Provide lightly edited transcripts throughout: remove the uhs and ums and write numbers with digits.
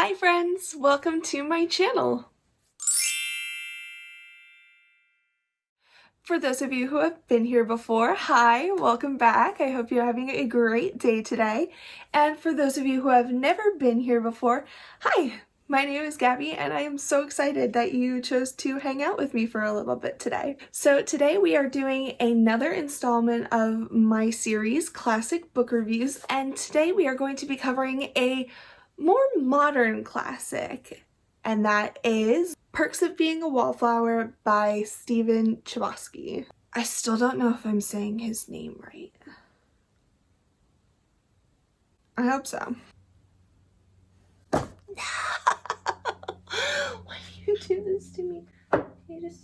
Hi friends, welcome to my channel. For those of you who have been here before, hi, welcome back. I hope you're having a great day today. And for those of you who have never been here before, hi, my name is Gabby and I am so excited that you chose to hang out with me for a little bit today. So today we are doing another installment of my series, Classic Book Reviews, and today we are going to be covering a more modern classic, and that is Perks of Being a Wallflower by Stephen Chbosky. I still don't know if I'm saying his name right. I hope so. Why do you do this to me? Can you just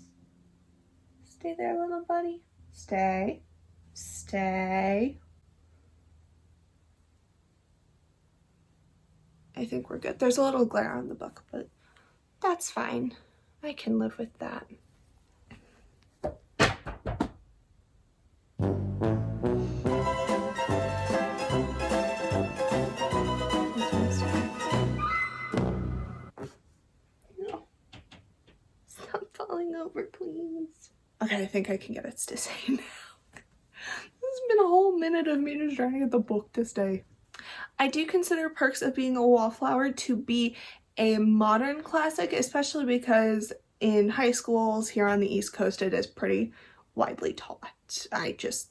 stay there, little buddy? Stay. Stay. I think we're good. There's a little glare on the book, but that's fine. I can live with that. No. Stop falling over, please. Okay, I think I can get it to stay now. This has been a whole minute of me just trying to get the book to stay. I do consider Perks of Being a Wallflower to be a modern classic, especially because in high schools here on the East Coast it is pretty widely taught. I just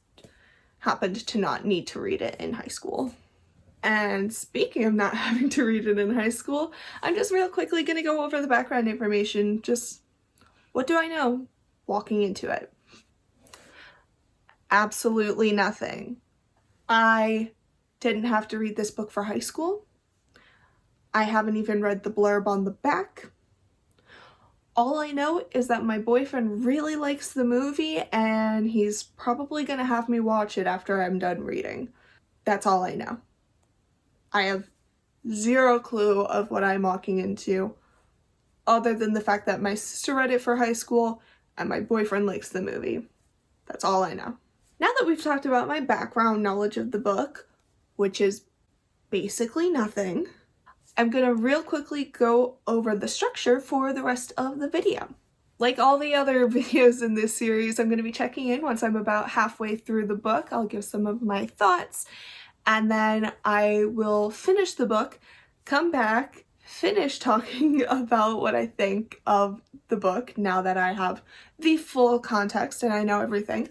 happened to not need to read it in high school. And speaking of not having to read it in high school, I'm just real quickly going to go over the background information. Just what do I know walking into it? Absolutely nothing. I didn't have to read this book for high school. I haven't even read the blurb on the back. All I know is that my boyfriend really likes the movie and he's probably gonna have me watch it after I'm done reading. That's all I know. I have zero clue of what I'm walking into, other than the fact that my sister read it for high school and my boyfriend likes the movie. That's all I know. Now that we've talked about my background knowledge of the book, which is basically nothing, I'm gonna real quickly go over the structure for the rest of the video. Like all the other videos in this series, I'm gonna be checking in once I'm about halfway through the book. I'll give some of my thoughts, and then I will finish the book, come back, finish talking about what I think of the book now that I have the full context and I know everything.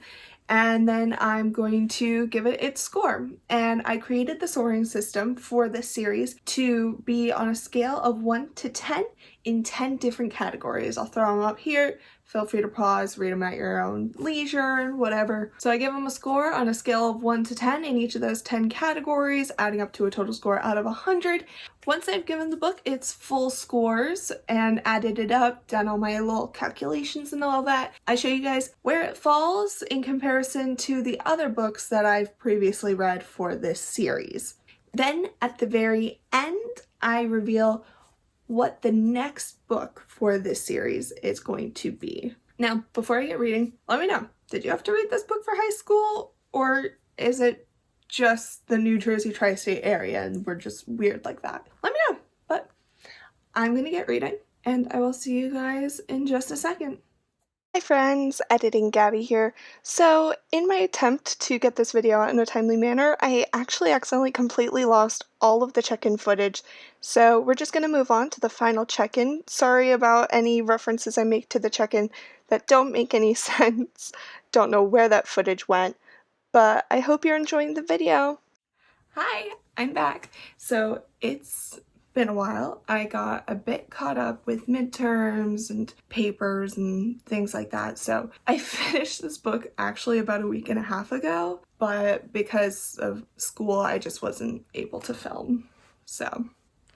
And then I'm going to give it its score. And I created the scoring system for this series to be on a scale of 1 to 10 in 10 different categories. I'll throw them up here. Feel free to pause, read them at your own leisure, whatever. So I give them a score on a scale of 1 to 10 in each of those 10 categories, adding up to a total score out of 100. Once I've given the book its full scores and added it up, done all my little calculations and all that, I show you guys where it falls in comparison to the other books that I've previously read for this series. Then at the very end, I reveal what the next book for this series is going to be. Now, before I get reading, let me know, did you have to read this book for high school, or is it just the New Jersey tri-state area and we're just weird like that? Let me know, but I'm gonna get reading and I will see you guys in just a second. Hi friends, Editing Gabby here. So in my attempt to get this video out in a timely manner, I actually accidentally completely lost all of the check-in footage. So we're just going to move on to the final check-in. Sorry about any references I make to the check-in that don't make any sense. Don't know where that footage went, but I hope you're enjoying the video. Hi, I'm back. So it's been a while. I got a bit caught up with midterms and papers and things like that. So I finished this book actually about a week and a half ago, but because of school, I just wasn't able to film. So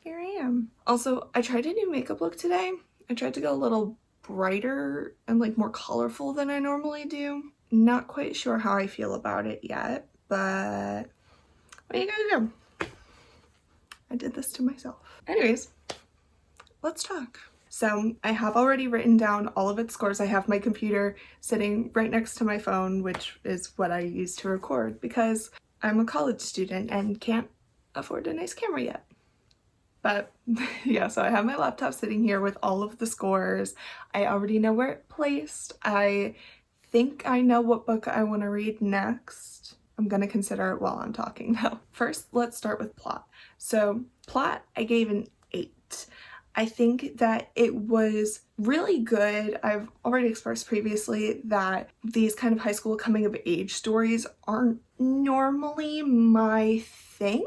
here I am. Also, I tried a new makeup look today. I tried to go a little brighter and like more colorful than I normally do. Not quite sure how I feel about it yet, but what are you gonna do? I did this to myself. Anyways, let's talk. So I have already written down all of its scores. I have my computer sitting right next to my phone, which is what I use to record because I'm a college student and can't afford a nice camera yet. But yeah, so I have my laptop sitting here with all of the scores. I already know where it's placed. I think I know what book I want to read next. I'm gonna consider it while I'm talking though. First, let's start with plot. So plot, I gave an 8. I think that it was really good. I've already expressed previously that these kind of high school coming of age stories aren't normally my thing,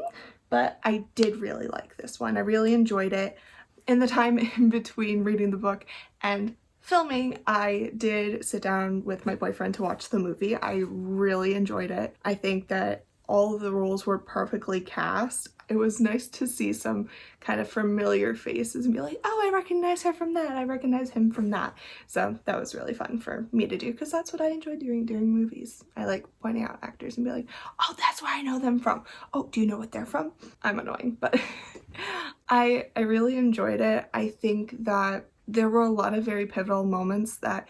but I did really like this one. I really enjoyed it. In the time in between reading the book and filming, I did sit down with my boyfriend to watch the movie. I really enjoyed it. I think that all of the roles were perfectly cast. It was nice to see some kind of familiar faces and be like, oh, I recognize her from that, I recognize him from that. So that was really fun for me to do, because that's what I enjoy doing during movies. I like pointing out actors and be like, oh, that's where I know them from. Oh, do you know what they're from? I'm annoying, but I really enjoyed it. I think that there were a lot of very pivotal moments that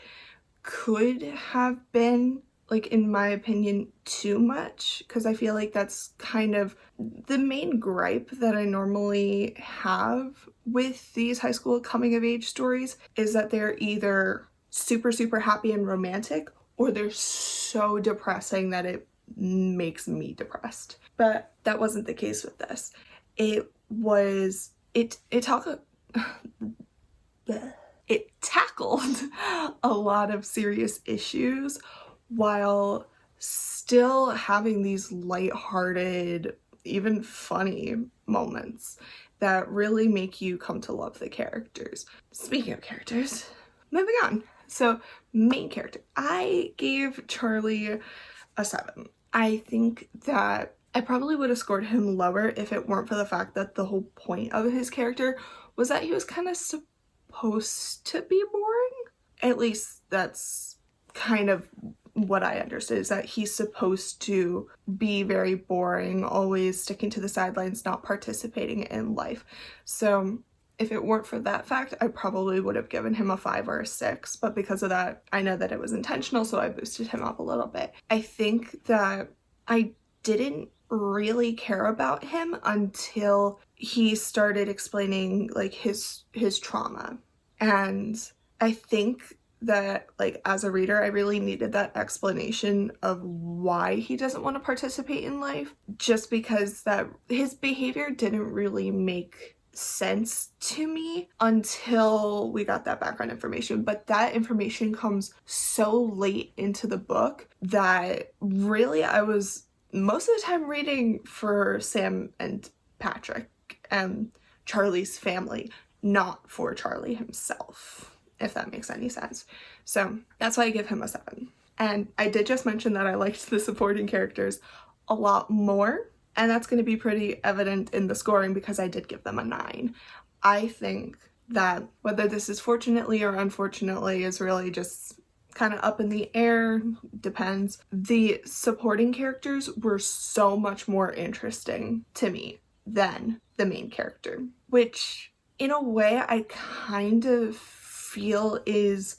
could have been, like, in my opinion, too much, because I feel like that's kind of the main gripe that I normally have with these high school coming of age stories, is that they're either super, super happy and romantic, or they're so depressing that it makes me depressed. But that wasn't the case with this. It tackled a lot of serious issues while still having these lighthearted, even funny moments that really make you come to love the characters. Speaking of characters, moving on. So, main character. I gave Charlie a 7. I think that I probably would have scored him lower if it weren't for the fact that the whole point of his character was that he was kind of supposed to be boring. At least that's kind of what I understood, is that he's supposed to be very boring, always sticking to the sidelines, not participating in life. So if it weren't for that fact, I probably would have given him a 5 or a 6, but because of that, I know that it was intentional, so I boosted him up a little bit. I think that I didn't really care about him until he started explaining, like, his trauma. And I think that, like, as a reader, I really needed that explanation of why he doesn't want to participate in life, just because that his behavior didn't really make sense to me until we got that background information. But that information comes so late into the book that really I was most of the time reading for Sam and Patrick and Charlie's family, not for Charlie himself, if that makes any sense. So that's why I give him a 7. And I did just mention that I liked the supporting characters a lot more, and that's going to be pretty evident in the scoring because I did give them a 9. I think that whether this is fortunately or unfortunately is really just kind of up in the air, depends. The supporting characters were so much more interesting to me than the main character, which in a way I kind of feel is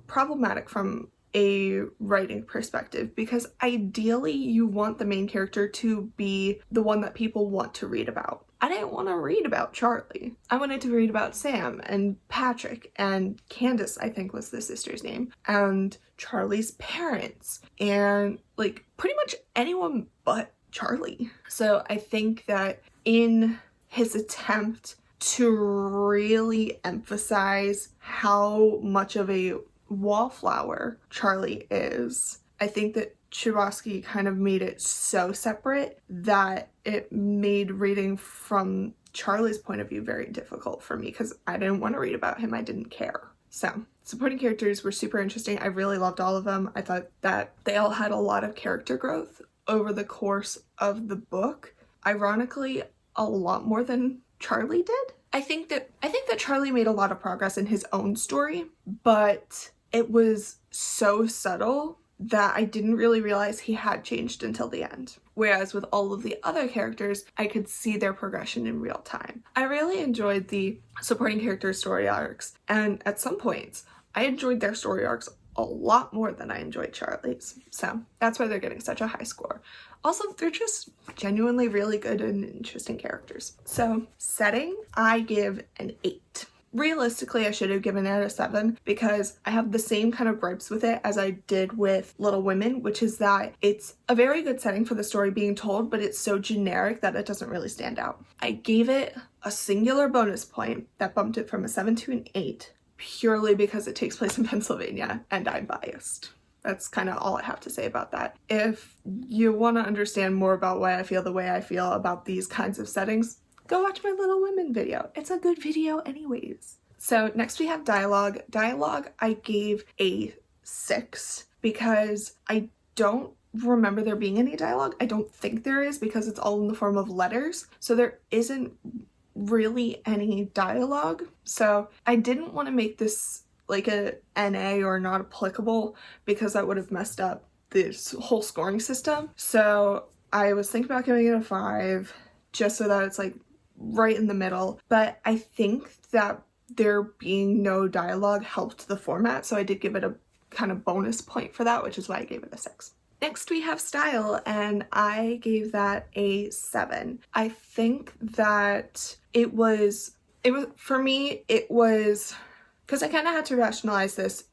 problematic from a writing perspective, because ideally you want the main character to be the one that people want to read about. I didn't want to read about Charlie. I wanted to read about Sam and Patrick and Candace, I think was the sister's name, and Charlie's parents, and like pretty much anyone but Charlie. So I think that in his attempt to really emphasize how much of a wallflower Charlie is, I think that Chbosky kind of made it so separate that it made reading from Charlie's point of view very difficult for me, because I didn't want to read about him. I didn't care. So supporting characters were super interesting. I really loved all of them. I thought that they all had a lot of character growth over the course of the book. Ironically, a lot more than Charlie did. I think that Charlie made a lot of progress in his own story, but it was so subtle that I didn't really realize he had changed until the end. Whereas with all of the other characters, I could see their progression in real time. I really enjoyed the supporting character story arcs, and at some points, I enjoyed their story arcs a lot more than I enjoyed Charlie's. So that's why they're getting such a high score. Also, they're just genuinely really good and interesting characters. So setting, I give an 8. Realistically, I should have given it a 7 because I have the same kind of gripes with it as I did with Little Women, which is that it's a very good setting for the story being told, but it's so generic that it doesn't really stand out. I gave it a singular bonus point that bumped it from a 7 to an 8 purely because it takes place in Pennsylvania and I'm biased. That's kind of all I have to say about that. If you want to understand more about why I feel the way I feel about these kinds of settings, go watch my Little Women video. It's a good video anyways. So next we have dialogue. Dialogue I gave a 6 because I don't remember there being any dialogue. I don't think there is because it's all in the form of letters. So there isn't really any dialogue. So I didn't want to make this like a NA or not applicable because that would have messed up this whole scoring system. So I was thinking about giving it a 5 just so that it's like right in the middle, but I think that there being no dialogue helped the format, so I did give it a kind of bonus point for that, which is why I gave it a 6. Next we have style, and I gave that a 7. I think that it was for me, it was because I kind of had to rationalize this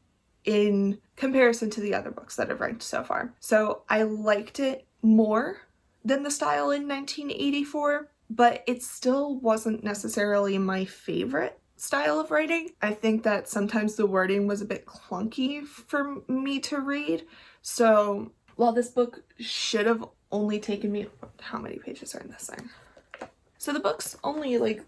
in comparison to the other books that I've ranked so far. So I liked it more than the style in 1984, but it still wasn't necessarily my favorite style of writing. I think that sometimes the wording was a bit clunky for me to read. So while this book should have only taken me, how many pages are in this thing? So the book's only like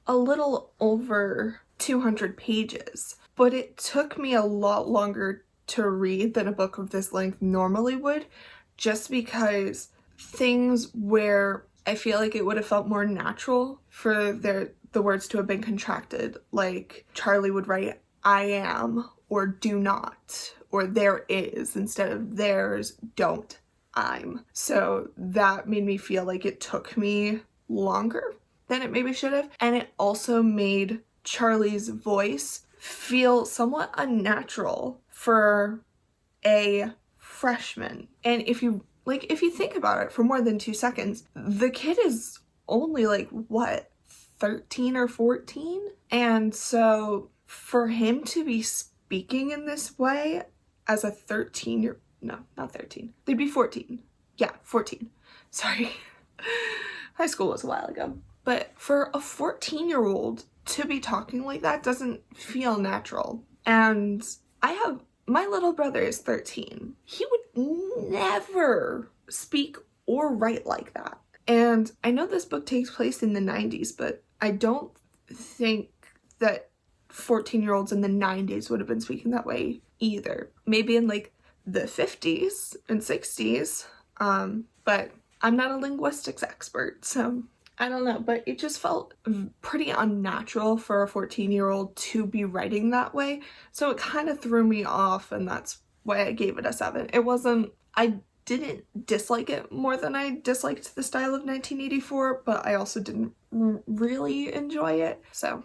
a little over 200 pages, but it took me a lot longer to read than a book of this length normally would, just because things where I feel like it would have felt more natural for the words to have been contracted, like Charlie would write I am or do not or there is instead of there's, don't, I'm. So that made me feel like it took me longer than it maybe should have, and it also made Charlie's voice feel somewhat unnatural for a freshman. And if you think about it for more than 2 seconds, the kid is only like, what, 13 or 14? And so for him to be speaking in this way as a 13-year, no, not 13, they'd be 14. Yeah, 14. Sorry. High school was a while ago. But for a 14-year-old to be talking like that doesn't feel natural. And my little brother is 13. He would never speak or write like that. And I know this book takes place in the 90s, but I don't think that 14-year-olds in the 90s would have been speaking that way either. Maybe in like the 50s and 60s, but I'm not a linguistics expert, so I don't know, but it just felt pretty unnatural for a 14-year-old to be writing that way. So it kind of threw me off, and that's why I gave it a 7. I didn't dislike it more than I disliked the style of 1984, but I also didn't really enjoy it. So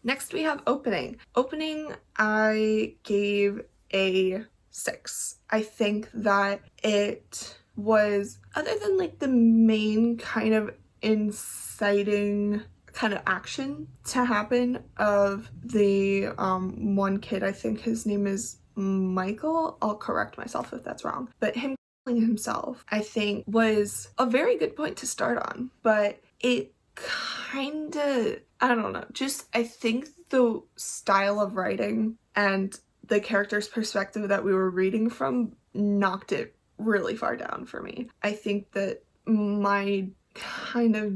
next we have opening. Opening, I gave a 6. I think that it was, other than like the main kind of inciting kind of action to happen of the one kid, I think his name is Michael, I'll correct myself if that's wrong, but him killing himself I think was a very good point to start on, but it kind of, I don't know, just I think the style of writing and the character's perspective that we were reading from knocked it really far down for me. I think that my kind of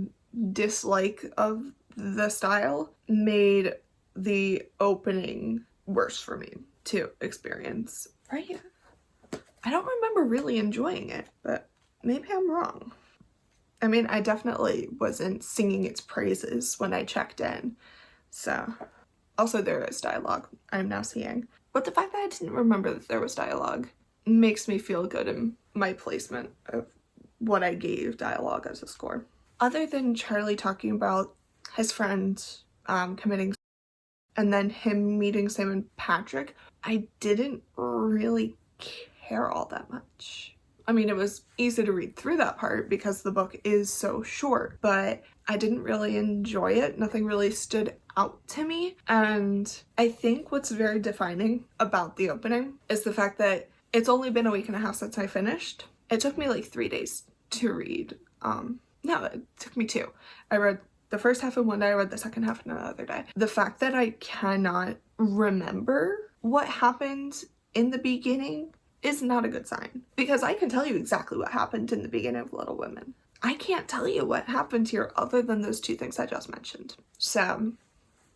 dislike of the style made the opening worse for me to experience. Right? I don't remember really enjoying it, but maybe I'm wrong. I mean, I definitely wasn't singing its praises when I checked in. So, also there is dialogue, I'm now seeing. But the fact that I didn't remember that there was dialogue makes me feel good in my placement of what I gave dialogue as a score. Other than Charlie talking about his friend committing and then him meeting Sam and Patrick, I didn't really care all that much. I mean, it was easy to read through that part because the book is so short, but I didn't really enjoy it. Nothing really stood out to me. And I think what's very defining about the opening is the fact that it's only been a week and a half since I finished. It took me like 3 days to read. No, it took me 2. I read the first half in one day, I read the second half in another day. The fact that I cannot remember what happened in the beginning is not a good sign, because I can tell you exactly what happened in the beginning of Little Women. I can't tell you what happened here other than those 2 things I just mentioned. So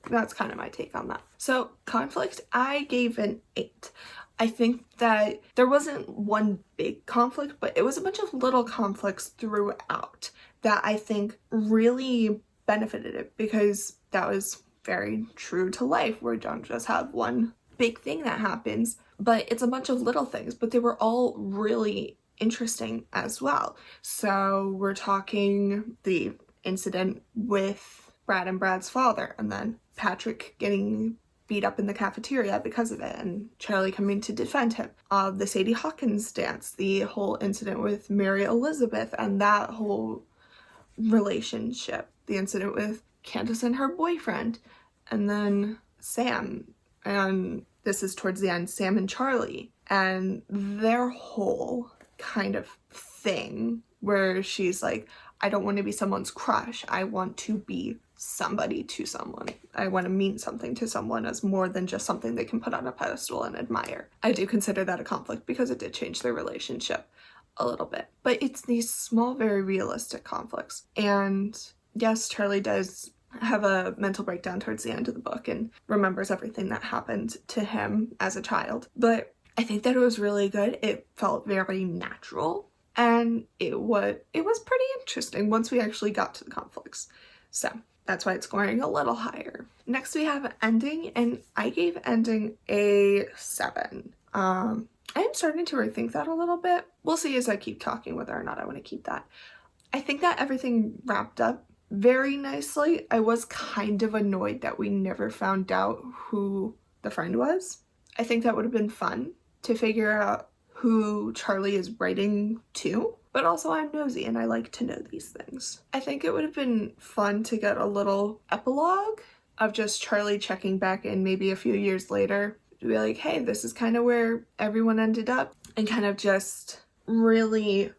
that's kind of my take on that. So conflict, I gave an 8. I think that there wasn't one big conflict, but it was a bunch of little conflicts throughout that I think really benefited it, because that was very true to life, where you don't just have one big thing that happens, but it's a bunch of little things, but they were all really interesting as well. So we're talking the incident with Brad and Brad's father, and then Patrick getting beat up in the cafeteria because of it, and Charlie coming to defend him. The Sadie Hawkins dance, the whole incident with Mary Elizabeth and that whole relationship, the incident with Candace and her boyfriend, and then Sam, and this is towards the end, Sam and Charlie, and their whole kind of thing where she's like, I don't want to be someone's crush, I want to be somebody to someone. I want to mean something to someone as more than just something they can put on a pedestal and admire. I do consider that a conflict because it did change their relationship a little bit. But it's these small, very realistic conflicts. And yes, Charlie does have a mental breakdown towards the end of the book and remembers everything that happened to him as a child. But I think that it was really good. It felt very natural, and it was pretty interesting once we actually got to the conflicts. So that's why it's scoring a little higher. Next we have ending, and I gave ending a 7. I am starting to rethink that a little bit. We'll see as I keep talking whether or not I want to keep that. I think that everything wrapped up very nicely. I was kind of annoyed that we never found out who the friend was. I think that would have been fun to figure out who Charlie is writing to, but also I'm nosy and I like to know these things. I think it would have been fun to get a little epilogue of just Charlie checking back in maybe a few years later to be like, hey, this is kind of where everyone ended up, and kind of just really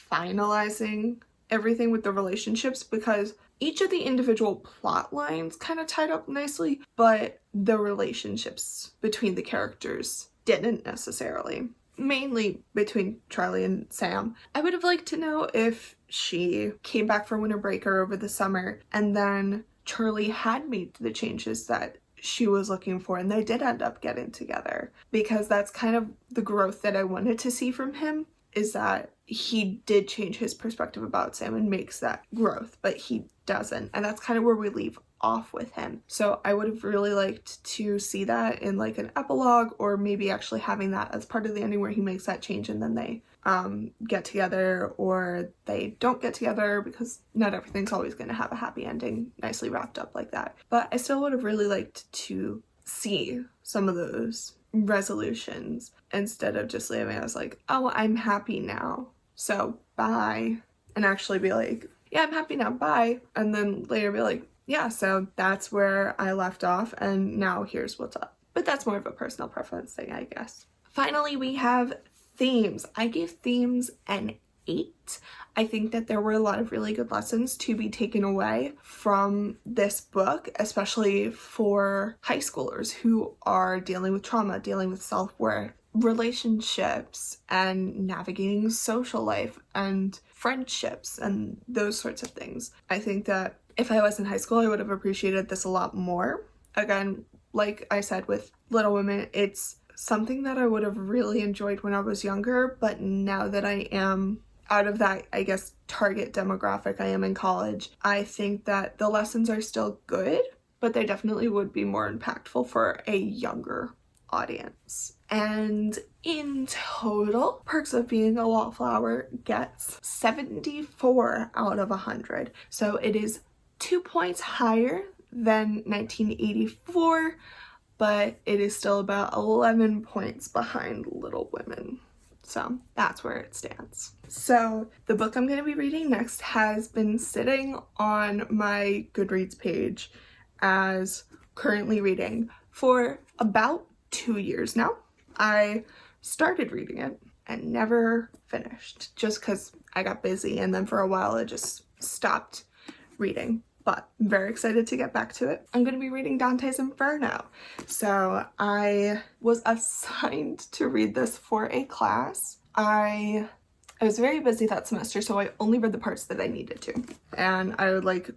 finalizing everything with the relationships, because each of the individual plot lines kind of tied up nicely, but the relationships between the characters didn't necessarily. Mainly between Charlie and Sam. I would have liked to know if she came back for winter break or over the summer, and then Charlie had made the changes that she was looking for and they did end up getting together, because that's kind of the growth that I wanted to see from him, is that he did change his perspective about Sam and makes that growth, but he doesn't, and that's kind of where we leave off with him. So I would have really liked to see that in like an epilogue, or maybe actually having that as part of the ending where he makes that change and then they get together, or they don't get together, because not everything's always going to have a happy ending nicely wrapped up like that. But I still would have really liked to see some of those resolutions instead of just leaving us like, oh, I'm happy now, so bye, and actually be like, yeah, I'm happy now, bye, and then later be like, yeah, so that's where I left off and now here's what's up. But that's more of a personal preference thing, I guess. Finally, we have themes. I gave themes an 8. I think that there were a lot of really good lessons to be taken away from this book, especially for high schoolers who are dealing with trauma, dealing with self-worth, relationships, and navigating social life and friendships and those sorts of things. I think that if I was in high school, I would have appreciated this a lot more. Again, like I said with Little Women, it's something that I would have really enjoyed when I was younger, but now that I am out of that, I guess, target demographic, I am in college, I think that the lessons are still good, but they definitely would be more impactful for a younger audience. And in total, Perks of Being a Wallflower gets 74 out of 100. So it is 2 points higher than 1984, but it is still about 11 points behind Little Women. So that's where it stands. So the book I'm going to be reading next has been sitting on my Goodreads page as currently reading for about 2 years now. I started reading it and never finished just because I got busy, and then for a while I just stopped reading. But I'm very excited to get back to it. I'm going to be reading Dante's Inferno. So I was assigned to read this for a class. I was very busy that semester, so I only read the parts that I needed to. And I would like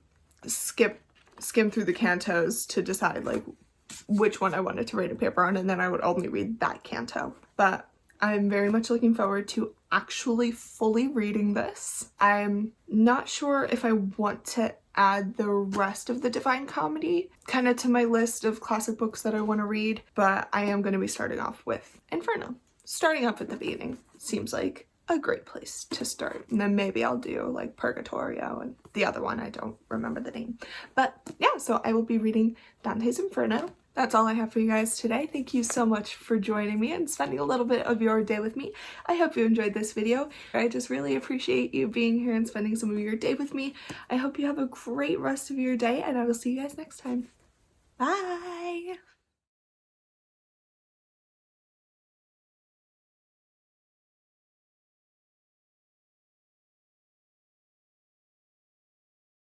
skim through the cantos to decide like which one I wanted to write a paper on, and then I would only read that canto. But I'm very much looking forward to actually fully reading this. I'm not sure if I want to add the rest of the Divine Comedy kind of to my list of classic books that I want to read, but I am going to be starting off with Inferno. Starting off at the beginning seems like a great place to start, and then maybe I'll do like Purgatorio and the other one, I don't remember the name. But yeah, so I will be reading Dante's Inferno. That's all I have for you guys today. Thank you so much for joining me and spending a little bit of your day with me. I hope you enjoyed this video. I just really appreciate you being here and spending some of your day with me. I hope you have a great rest of your day, and I will see you guys next time. Bye!